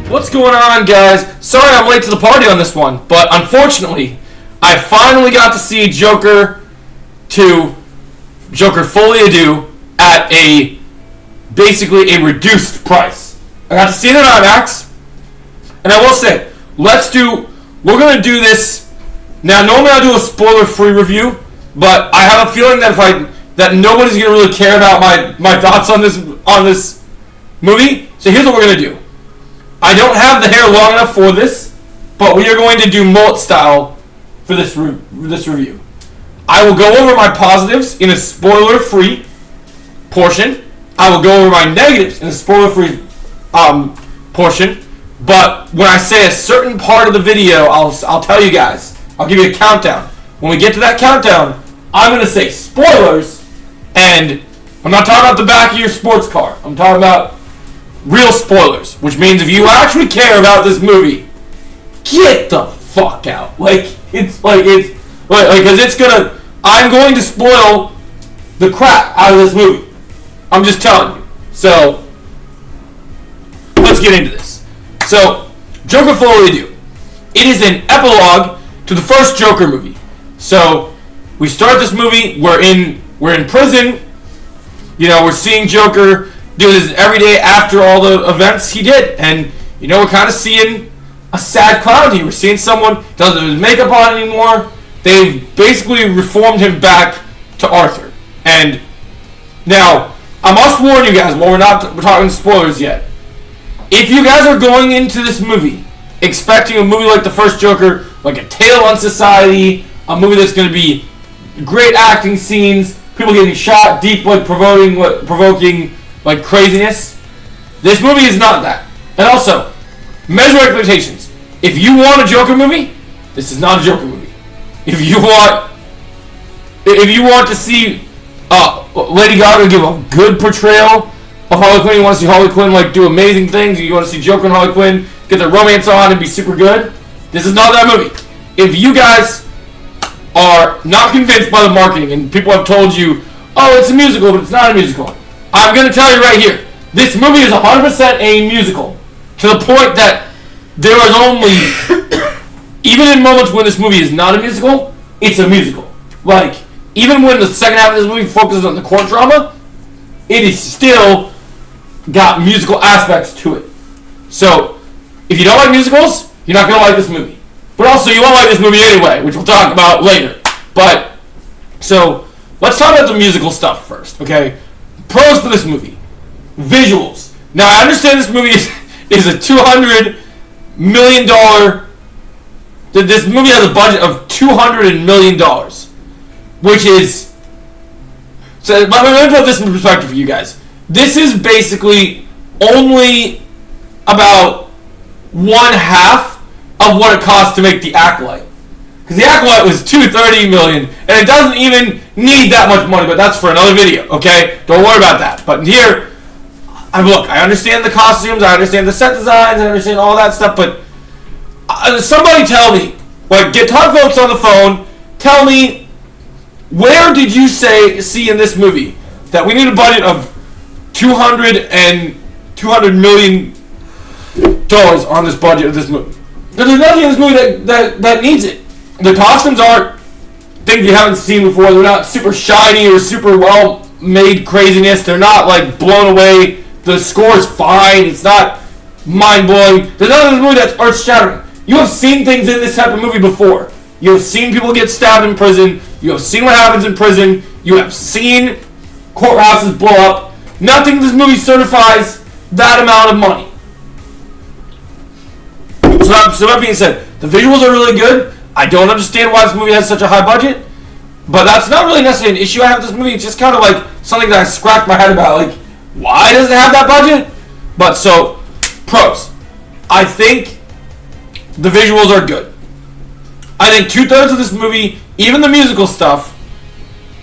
What's going on, guys? Sorry I'm late to the party on this one, but unfortunately, I finally got to see Joker 2, Joker Fully Ado, at basically a reduced price. I got to see it in IMAX, and I will say, we're going to do this. Now, normally I do a spoiler-free review, but I have a feeling that nobody's going to really care about my thoughts on this movie. So here's what we're going to do. I don't have the hair long enough for this, but we are going to do mullet style for this review. I will go over my positives in a spoiler-free portion. I will go over my negatives in a spoiler-free portion. But when I say a certain part of the video, I'll tell you guys. I'll give you a countdown. When we get to that countdown, I'm going to say spoilers, and I'm not talking about the back of your sports car. I'm talking about real spoilers, which means if you actually care about this movie, get the fuck out. I'm going to spoil the crap out of this movie. I'm just telling you. So, let's get into this. So, Joker Fully Ado. It is an epilogue to the first Joker movie. So, we start this movie, we're in prison. You know, we're seeing Joker do this every day after all the events he did. And, you know, we're kind of seeing a sad clown here. We're seeing someone doesn't have his makeup on anymore. They've basically reformed him back to Arthur. And now, I must warn you guys, while we're talking spoilers yet, if you guys are going into this movie expecting a movie like the first Joker, like a tale on society, a movie that's going to be great acting scenes, people getting shot, deep, provoking like craziness, this movie is not that. And also, measure expectations. If you want a Joker movie, this is not a Joker movie. If you want to see Lady Gaga give a good portrayal of Harley Quinn, you want to see Harley Quinn do amazing things, you want to see Joker and Harley Quinn get their romance on and be super good, this is not that movie. If you guys are not convinced by the marketing and people have told you, oh, it's a musical, but it's not a musical, I'm going to tell you right here, this movie is 100% a musical, to the point that there is only, even in moments when this movie is not a musical, it's a musical. Even when the second half of this movie focuses on the court drama, it is still got musical aspects to it. So, if you don't like musicals, you're not going to like this movie. But also, you won't like this movie anyway, which we'll talk about later. So, let's talk about the musical stuff first, okay? Pros for this movie. Visuals. Now, I understand this movie is a $200 million... This movie has a budget of $200 million. Which is... So, let me put this in perspective for you guys. This is basically only about one half of what it cost to make The Acolyte. Because The Acolyte was $230 million, and it doesn't even need that much money, but that's for another video, okay? Don't worry about that. But here, I understand the costumes, I understand the set designs, I understand all that stuff, but somebody tell me, get Todd Phillips on the phone, tell me, where did you see in this movie that we need a budget of $200 million on this budget of this movie? Because there's nothing in this movie that needs it. The costumes aren't things you haven't seen before. They're not super shiny or super well-made craziness. They're not blown away. The score is fine. It's not mind-blowing. There's nothing in this movie that's earth-shattering. You have seen things in this type of movie before. You have seen people get stabbed in prison. You have seen what happens in prison. You have seen courthouses blow up. Nothing in this movie certifies that amount of money. So that being said, the visuals are really good. I don't understand why this movie has such a high budget, but that's not really necessarily an issue I have with this movie. It's just kind of something that I scratch my head about. Why does it have that budget? But so, pros. I think the visuals are good. I think 2/3 of this movie, even the musical stuff,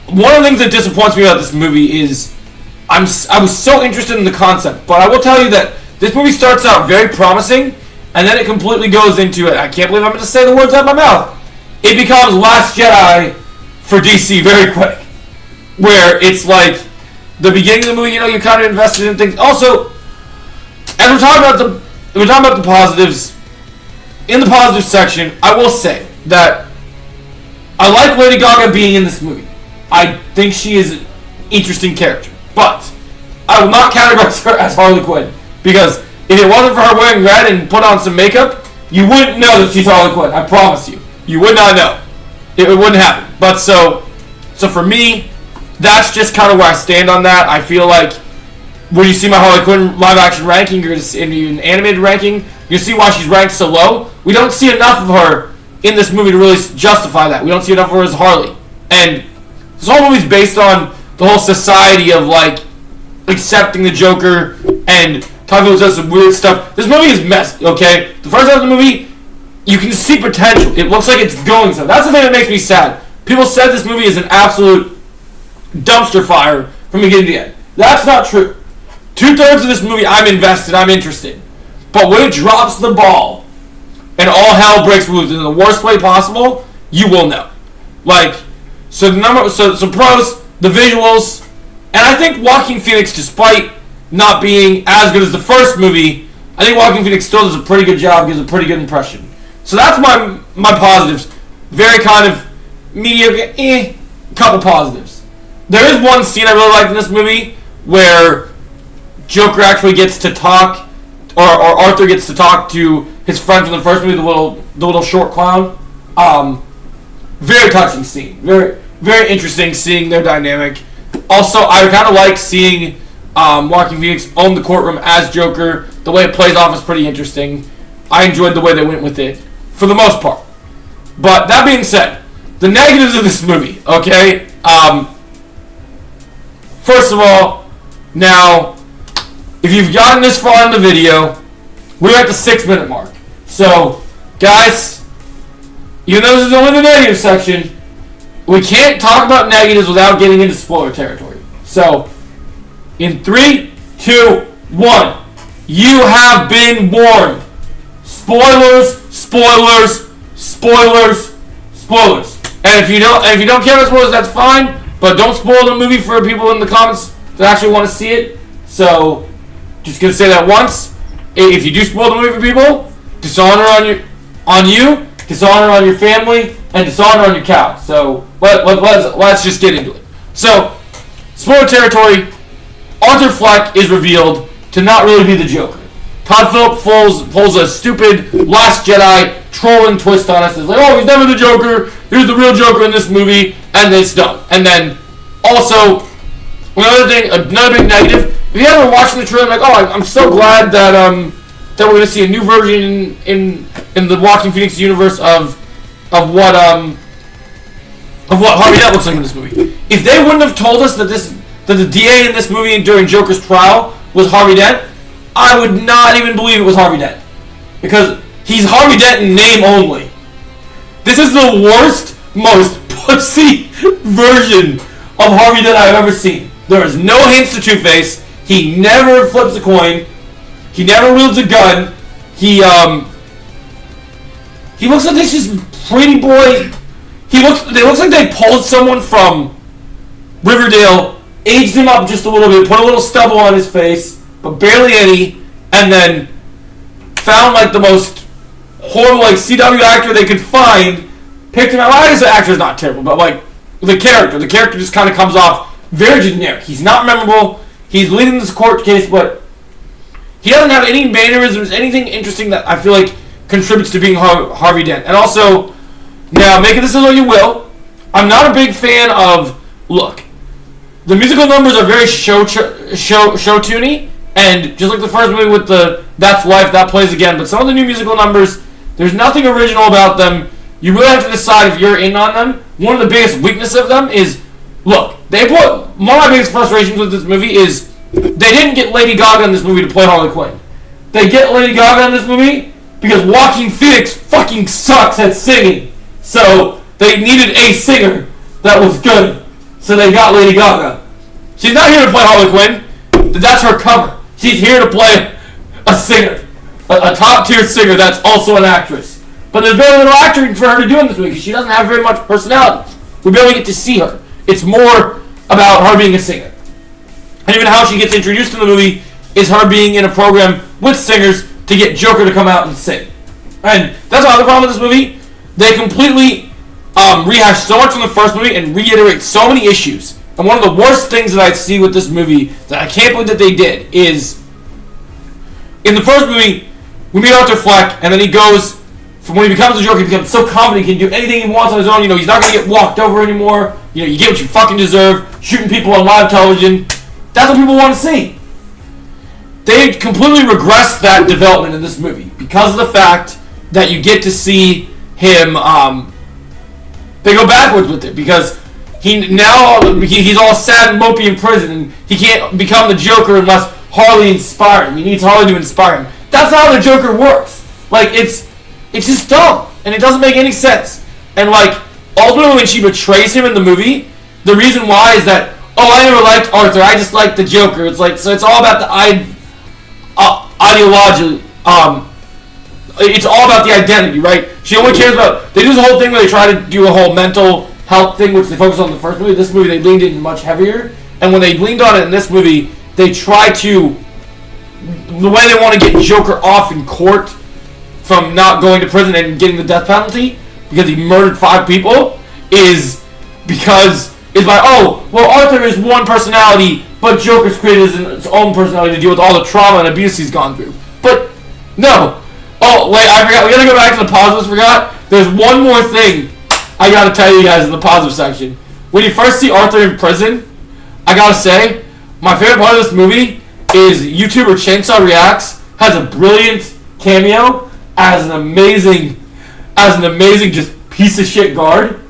one of the things that disappoints me about this movie is I was so interested in the concept, but I will tell you that this movie starts out very promising, and then it completely goes into it. I can't believe I'm going to say the words out of my mouth. It becomes Last Jedi for DC very quick, where it's the beginning of the movie, you're kind of invested in things. Also, as we're talking about we're talking about the positives. In the positive section, I will say that I like Lady Gaga being in this movie. I think she is an interesting character. But I will not categorize her as Harley Quinn. Because if it wasn't for her wearing red and put on some makeup, you wouldn't know that she's Harley Quinn. I promise you. You would not know. It wouldn't happen. But so for me, that's just kind of where I stand on that. I feel like when you see my Harley Quinn live action ranking, you're going to see an animated ranking, you see why she's ranked so low. We don't see enough of her in this movie to really justify that. We don't see enough of her as Harley. And this whole movie's based on the whole society of, like, accepting the Joker and talking about some weird stuff. This movie is messy, okay? The first half of the movie, you can see potential. It looks like it's going somewhere. That's the thing that makes me sad. People said this movie is an absolute dumpster fire from beginning to end. That's not true. 2/3 of this movie, I'm invested, I'm interested. But when it drops the ball and all hell breaks loose in the worst way possible, you will know. Like, so pros, the visuals, and I think Joaquin Phoenix, despite not being as good as the first movie, I think Joaquin Phoenix still does a pretty good job, gives a pretty good impression. So that's my positives. Very kind of mediocre, couple positives. There is one scene I really like in this movie where Joker actually gets to talk, or Arthur gets to talk to his friend from the first movie, the little short clown. Very touching scene. Very, very interesting seeing their dynamic. Also, I kind of like seeing Joaquin Phoenix own the courtroom as Joker. The way it plays off is pretty interesting. I enjoyed the way they went with it, for the most part. But that being said, the negatives of this movie, okay? First of all, now, if you've gotten this far in the video, we're at the 6-minute mark. So, guys, even though this is only the negative section, we can't talk about negatives without getting into spoiler territory. So, in 3, 2, 1, you have been warned. Spoilers, spoilers, spoilers, spoilers. And if you don't care about spoilers, that's fine. But don't spoil the movie for people in the comments that actually want to see it. So, just gonna say that once. If you do spoil the movie for people, dishonor on you, dishonor on your family, and dishonor on your cow. So let's just get into it. So, spoiler territory. Arthur Fleck is revealed to not really be the Joker. Todd Phillips pulls a stupid Last Jedi trolling twist on us. It's like, oh, he's never the Joker. Here's the real Joker in this movie, and it's done. And then also another big negative. If you ever watching the trailer, like, oh, I'm so glad that we're gonna see a new version in the Joaquin Phoenix universe of what Harvey Dent looks like in this movie. If they wouldn't have told us that the DA in this movie during Joker's trial was Harvey Dent, I would not even believe it was Harvey Dent, because he's Harvey Dent in name only. This is the worst, most pussy version of Harvey Dent I've ever seen. There is no hints to Two-Face. He never flips a coin. He never wields a gun. He looks like this just pretty boy. It looks like they pulled someone from Riverdale, aged him up just a little bit, put a little stubble on his face, but barely any, and then found like the most horrible like CW actor they could find, picked him out. I guess the actor's not terrible, but like the character just kind of comes off very generic. He's not memorable. He's leading this court case, but he doesn't have any mannerisms, anything interesting that I feel like contributes to being Harvey Dent. And also, now, make of this as what you will, I'm not a big fan of, look, the musical numbers are very show-tuney, and just like the first movie with the That's Life, that plays again, but some of the new musical numbers, there's nothing original about them. You really have to decide if you're in on them. One of the biggest weaknesses of them is, look, one of my biggest frustrations with this movie is they didn't get Lady Gaga in this movie to play Harley Quinn. They get Lady Gaga in this movie because Joaquin Phoenix fucking sucks at singing. So they needed a singer that was good. So they got Lady Gaga. She's not here to play Harley Quinn. That's her cover. She's here to play a singer. A top tier singer that's also an actress. But there's very little acting for her to do in this movie because she doesn't have very much personality. We barely get to see her. It's more about her being a singer. And even how she gets introduced in the movie is her being in a program with singers to get Joker to come out and sing. And that's the other problem with this movie. They completely rehash so much from the first movie and reiterate so many issues. And one of the worst things that I see with this movie that I can't believe that they did is, in the first movie, we meet Arthur Fleck, and then he goes, from when he becomes a Joker, he becomes so confident he can do anything he wants on his own. He's not going to get walked over anymore. You get what you fucking deserve. Shooting people on live television. That's what people want to see. They completely regressed that development in this movie because of the fact that you get to see him. They go backwards with it because he's all sad and mopey in prison, and he can't become the Joker unless Harley inspires him. He needs Harley to inspire him. That's how the Joker works. Like, it's just dumb, and it doesn't make any sense. And like, ultimately, when she betrays him in the movie, the reason why is that, I never liked Arthur. I just liked the Joker. It's like, so it's all about the ideology. It's all about the identity, right? She only cares about. They do this whole thing where they try to do a whole mental health thing, which they focus on in the first movie. This movie, they leaned in much heavier, and when they leaned on it in this movie, they try to. The way they want to get Joker off in court from not going to prison and getting the death penalty because he murdered 5 people is by Arthur is one personality, but Joker's created his own personality to deal with all the trauma and abuse he's gone through. But no. Oh wait, I forgot. We gotta go back to the positives. Forgot. There's one more thing I gotta tell you guys in the positive section. When you first see Arthur in prison, I gotta say my favorite part of this movie is YouTuber Chainsaw Reacts has a brilliant cameo as an amazing just piece of shit guard.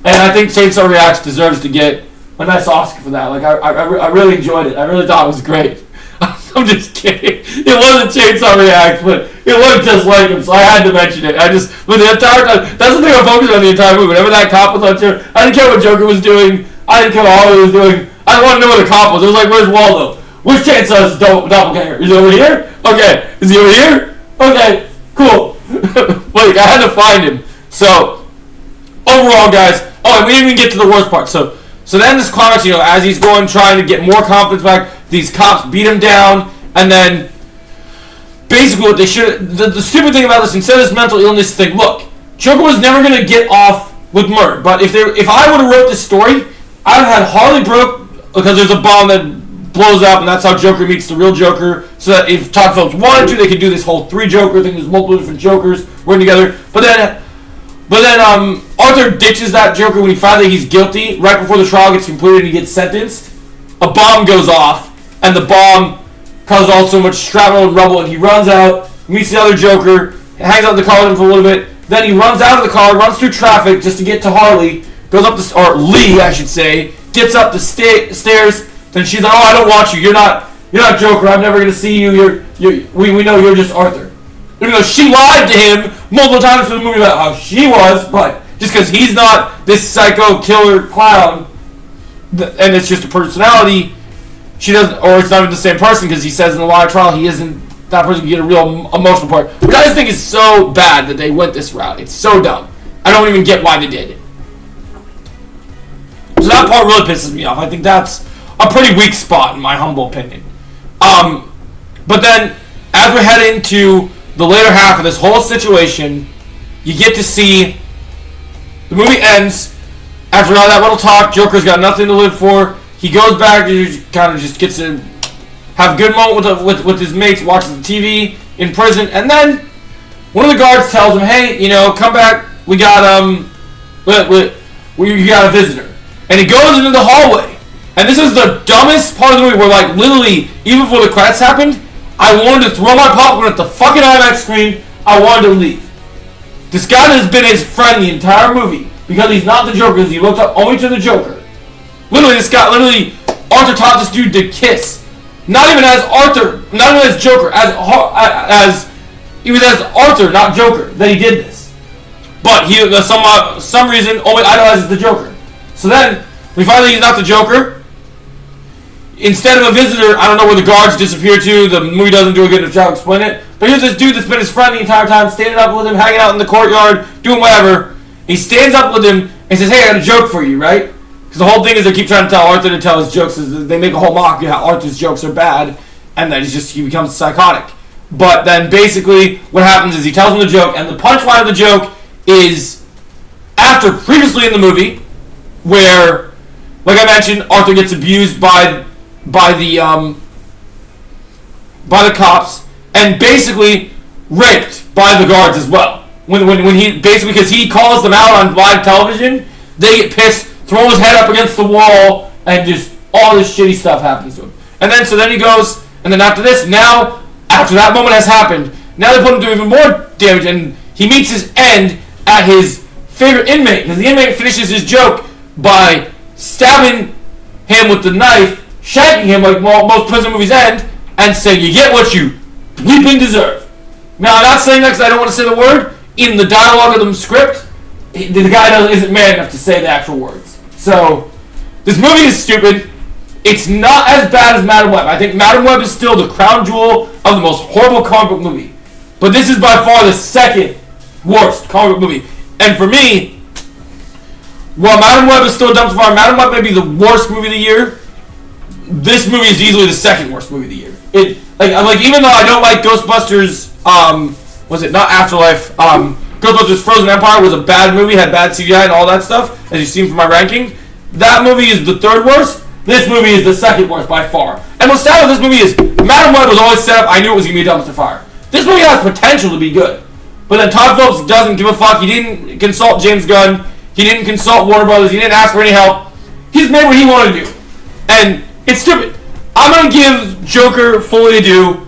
And I think Chainsaw Reacts deserves to get a nice Oscar for that. Like, I really enjoyed it. I really thought it was great. I'm just kidding. It wasn't Chainsaw Reacts, but it looked just like him, so I had to mention it. But the entire time, that's the thing I focused on the entire movie. Whenever that cop was on here, I didn't care what Joker was doing. I didn't care what Harley was doing. I didn't want to know what the cop was. It was like, where's Waldo? Which Chainsaw's doppelganger? Is he over here? Okay. Is he over here? Okay. Cool. Like, I had to find him. So, overall, guys. Oh, and we didn't even get to the worst part. So then this climax, as he's trying to get more confidence back, these cops beat him down, and then basically what they should. The stupid thing about this, instead of this mental illness thing, look, Joker was never gonna get off with murder. But if I would have wrote this story, I'd have had Harley broke because there's a bomb that blows up, and that's how Joker meets the real Joker. So that if Todd Phillips wanted to, they could do this whole 3 Joker thing. There's multiple different Jokers working together. But then Arthur ditches that Joker when he finds that he's guilty. Right before the trial gets completed and he gets sentenced, a bomb goes off, and the bomb causes all so much shrapnel and rubble, and he runs out, meets the other Joker, hangs out in the car with him for a little bit. Then he runs out of the car, runs through traffic just to get to Harley, goes up or Lee, I should say, gets up the stairs. Then she's like, I don't want you. You're not Joker. I'm never gonna see you. We know you're just Arthur. Even though she lied to him multiple times for the movie about how she was, but just because he's not this psycho killer clown, and it's just a personality, she doesn't, or it's not even the same person because he says in the live trial he isn't that person. Can get a real emotional part, which I just think is so bad that they went this route. It's so dumb. I don't even get why they did it. So that part really pisses me off. I think that's a pretty weak spot in my humble opinion. But then as we head into the later half of this whole situation, you get to see the movie ends. After all that little talk, Joker's got nothing to live for. He goes back to kind of just gets to have a good moment with his mates, watches the TV in prison, and then one of the guards tells him, "Hey, come back. We got you got a visitor." And he goes into the hallway, and this is the dumbest part of the movie, where like literally even before the credits happened, I wanted to throw my popcorn at the fucking IMAX screen. I wanted to leave. This guy has been his friend the entire movie because he's not the Joker. Because he looked up only to the Joker. Literally, Arthur taught this dude to kiss. Not even as Arthur, not even as Joker, as he was as Arthur, not Joker, that he did this. But he, some reason, only idolizes the Joker. So then, we find that he's not the Joker. Instead of a visitor, I don't know where the guards disappear to. The movie doesn't do a good enough job explaining it. But here's this dude that's been his friend the entire time, standing up with him, hanging out in the courtyard, doing whatever. He stands up with him and says, "Hey, I got a joke for you, right?" Because the whole thing is they keep trying to tell Arthur to tell his jokes. They make a whole mock of how Arthur's jokes are bad, and that he becomes psychotic. But then basically what happens is he tells him the joke, and the punchline of the joke is after previously in the movie where, like I mentioned, Arthur gets abused by the cops and basically raped by the guards as well. When he basically, because he calls them out on live television, they get pissed, throw his head up against the wall, and just all this shitty stuff happens to him. And then he goes, and then after this, now after that moment has happened, now they put him through even more damage, and he meets his end at his favorite inmate, because the inmate finishes his joke by stabbing him with the knife, shanking him like most prison movies end, and saying, "You get what you bleeping deserve." Now, I'm not saying that because I don't want to say the word. In the dialogue of the script, the guy isn't man enough to say the actual words. So, this movie is stupid. It's not as bad as Madam Web. I think Madam Web is still the crown jewel of the most horrible comic book movie. But this is by far the second worst comic book movie. And for me, while Madam Web is still a dumpster fire, Madam Web may be the worst movie of the year. This movie is easily the second worst movie of the year. Even though I don't like Ghostbusters, was it not Afterlife? Ghostbusters Frozen Empire was a bad movie, had bad CGI and all that stuff, as you've seen from my ranking. That movie is the third worst. This movie is the second worst by far. And what's sad about this movie is Madam Web was always set up, I knew it was going to be a dumpster fire. This movie has potential to be good. But then Todd Phillips doesn't give a fuck. He didn't consult James Gunn. He didn't consult Warner Brothers. He didn't ask for any help. He just made what he wanted to do. And it's stupid. I'm going to give Joker Fully Ado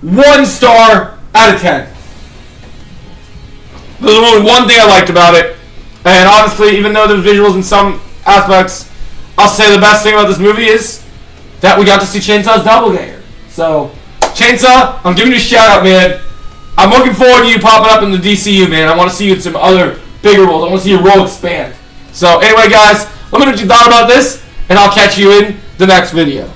1 star out of 10. There's only one thing I liked about it. And honestly, even though there's visuals in some aspects, I'll say the best thing about this movie is that we got to see Chainsaw's doppelganger. So, Chainsaw, I'm giving you a shout out, man. I'm looking forward to you popping up in the DCU, man. I want to see you in some other bigger roles. I want to see your role expand. So, anyway, guys, let me know what you thought about this, and I'll catch you in the next video.